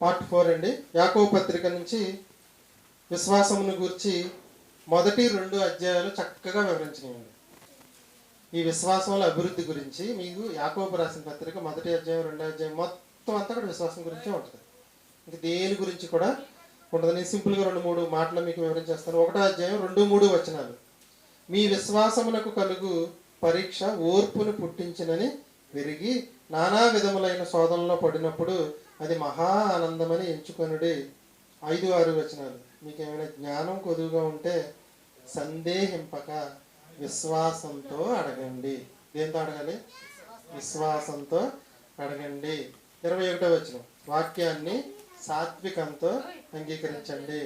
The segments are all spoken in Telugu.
పార్ట్ 4 అండి. యాకోబు పత్రిక నుంచి విశ్వాసమును గురించి మొదటి 2 అధ్యాయాలు చక్కగా వివరించినాయండి. ఈ విశ్వాసంలో అభివృద్ధి గురించి మీకు యాకోబు రాసిన పత్రిక మొదటి అధ్యాయం 2వ అధ్యాయం మొత్తం అంతా కూడా విశ్వాసం గురించే ఉంటుంది. ఇంక దేని గురించి కూడా ఉండదు. నేను సింపుల్గా 2-3 మాటలు మీకు వివరించేస్తాను. 1వ అధ్యాయం 2-3 వచనాలు. మీ విశ్వాసమునకు కలుగు పరీక్ష ఓర్పును పుట్టించినని విరిగి నానా విధములైన శోధనలో పడినప్పుడు అది మహా ఆనందమని ఎంచుకొనుడి. 5-6 వచనాలు. మీకు ఏమైనా జ్ఞానం కొదువుగా ఉంటే సందేహింపక విశ్వాసంతో అడగండి. దేంతో అడగాలి? విశ్వాసంతో అడగండి. 21వ వచనం. వాక్యాన్ని సాత్వికంతో అంగీకరించండి.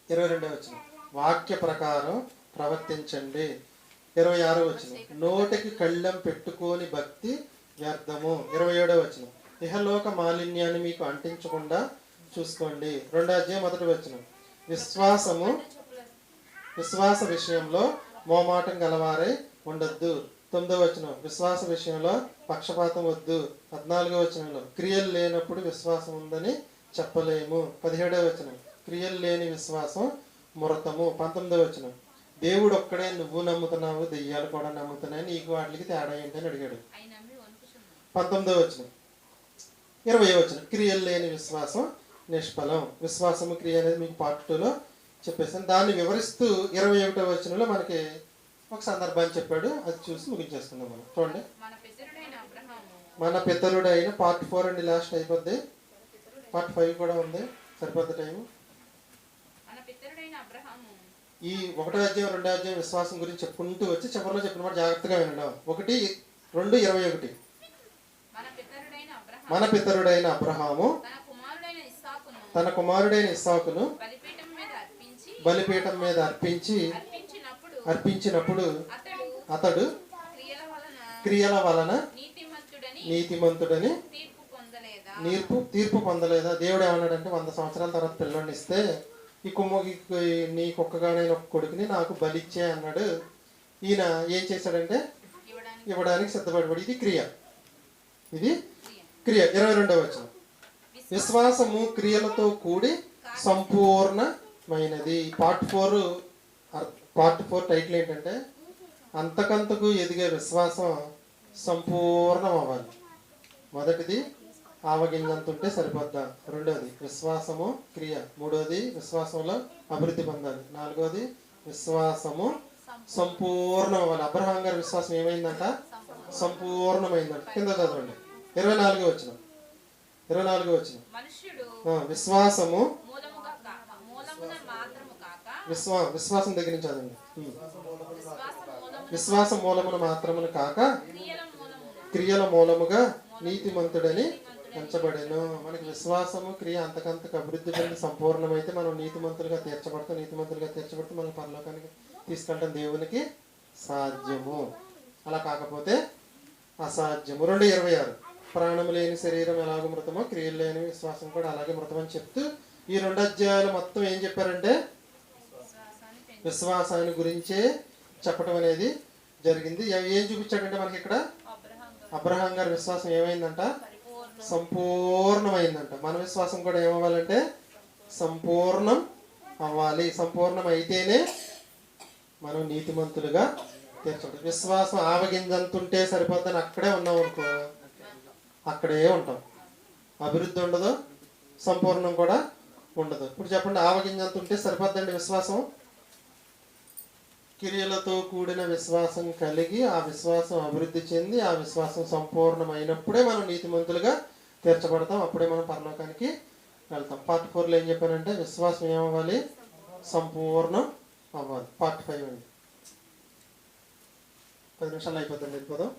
22వ వచనం. వాక్య ప్రకారం ప్రవర్తించండి. 26వ వచనం. నోటికి కళ్ళెం పెట్టుకోని భక్తి వ్యర్థము. 27వ వచనం. ఇహలోక మాలిన్యాన్ని మీకు అంటించకుండా చూసుకోండి. 2వ అధ్యాయం 1వ వచనం. విశ్వాస విషయంలో మోమాటం గలవారై ఉండొద్దు. 9వ వచనం. విశ్వాస విషయంలో పక్షపాతం వద్దు. 14వ వచనంలో క్రియలు లేనప్పుడు విశ్వాసం ఉందని చెప్పలేము. 17వ వచనం. క్రియలు లేని విశ్వాసం మృతము. 19వ వచనం. దేవుడు ఒక్కడే నువ్వు నమ్ముతున్నావు, దెయ్యాలు కూడా నమ్ముతున్నాయి, నీకు వాటికి తేడా ఏంటని అడిగాడు. 19వ వచనం. 20వ వచనం. క్రియలు లేని విశ్వాసం నిష్ఫలం. విశ్వాసము క్రియ అనేది మీకు పార్ట్ 2లో చెప్పేసాను. దాన్ని వివరిస్తూ 21వ వచనంలో మనకి ఒక సందర్భాన్ని చెప్పాడు. అది చూసి ముగించేసుకుందాం మనం. చూడండి. మన పితరుడైన పార్ట్ 4 అండి. లాస్ట్ అయిపోద్ది. పార్ట్ 5 కూడా ఉంది. సరిపోద్ది టైము. ఈ 1వ అధ్యాయం 2వ అధ్యాయం విశ్వాసం గురించి చెప్పుకుంటూ వచ్చి చివరిలో చెప్పిన మాట జాగ్రత్తగా వినండి. 1:2:21. మన పితరుడైన అబ్రహాము తన కుమారుడైన ఇస్సాకును బలిపీఠం మీద అర్పించినప్పుడు అతడు క్రియల వలన నీతిమంతుడని తీర్పు పొందలేదా? దేవుడు ఏమన్నాడంటే 100 సంవత్సరాల తర్వాత పిల్లోడిని ఇస్తే నీ కుక్కగానైన ఒక కొడుకుని నాకు బలిచ్చే అన్నాడు. ఈయన ఏం చేశాడంటే ఇవ్వడానికి సిద్ధపడిపడి. ఇది క్రియ. 22వ వచనం. విశ్వాసము క్రియలతో కూడి సంపూర్ణమైనది. పార్ట్ 4 టైటిల్ ఏంటంటే అంతకంతకు ఎదిగే విశ్వాసం సంపూర్ణం అవ్వాలి. మొదటిది ఆవగింజంత ఉంటే సరిపోద్దా. 2వది విశ్వాసము క్రియ. 3వది విశ్వాసంలో అభివృద్ధి పొందాలి. 4వది విశ్వాసము సంపూర్ణం అవ్వాలి. అబ్రహాం గారి విశ్వాసం ఏమైందంట? సంపూర్ణమైందంట. కింద చదవండి. 24వ వచనం. విశ్వాసము విశ్వాసం దగ్గర నుంచి చదవండి. విశ్వాస మూలమును మాత్రమును కాక క్రియల మూలముగా నీతిమంతుడని ఎంచబడేను. మనకి విశ్వాసము క్రియ అంతకంతకు అభివృద్ధి పొంది సంపూర్ణమైతే మనం నీతిమంతులుగా తీర్చబడితే మనం పరలోకానికి తీసుకెళ్ళడం దేవునికి సాధ్యము. అలా కాకపోతే అసాధ్యము. 2:26. ప్రాణము లేని శరీరం ఎలాగో మృతమో క్రియలు లేని విశ్వాసం కూడా అలాగే మృతమని చెప్తూ ఈ 2 అధ్యాయాలు మొత్తం ఏం చెప్పారంటే విశ్వాసాన్ని గురించే చెప్పడం అనేది జరిగింది. ఏం చూపించాడంటే మనకి ఇక్కడ అబ్రహాం గారి విశ్వాసం ఏమైందంట? సంపూర్ణమైందంట. మన విశ్వాసం కూడా ఏమవ్వాలంటే సంపూర్ణం అవ్వాలి. సంపూర్ణం అయితేనే మనం నీతిమంతులుగా తీర్చబడి. విశ్వాసం ఆవగింజంతుంటే సరిపోద్దని అక్కడే ఉన్నాం అనుకో, అక్కడే ఉంటాం. అభివృద్ధి ఉండదు, సంపూర్ణం కూడా ఉండదు. ఇప్పుడు చెప్పండి, ఆవగింజంత ఉంటే సరిపోద్దండి విశ్వాసం? క్రియలతో కూడిన విశ్వాసం కలిగి ఆ విశ్వాసం అభివృద్ధి చెంది ఆ విశ్వాసం సంపూర్ణమైనప్పుడే మనం నీతిమంతులుగా తీర్చబడతాం. అప్పుడే మనం పరలోకానికి వెళ్తాం. పార్ట్ 4లో ఏం చెప్పానంటే విశ్వాసం ఏమవ్వాలి? సంపూర్ణం అవ్వాలి. పార్ట్ 5 అండి. 10 నిమిషాలు అయిపోతుంది. వెళ్ళిపోదాం.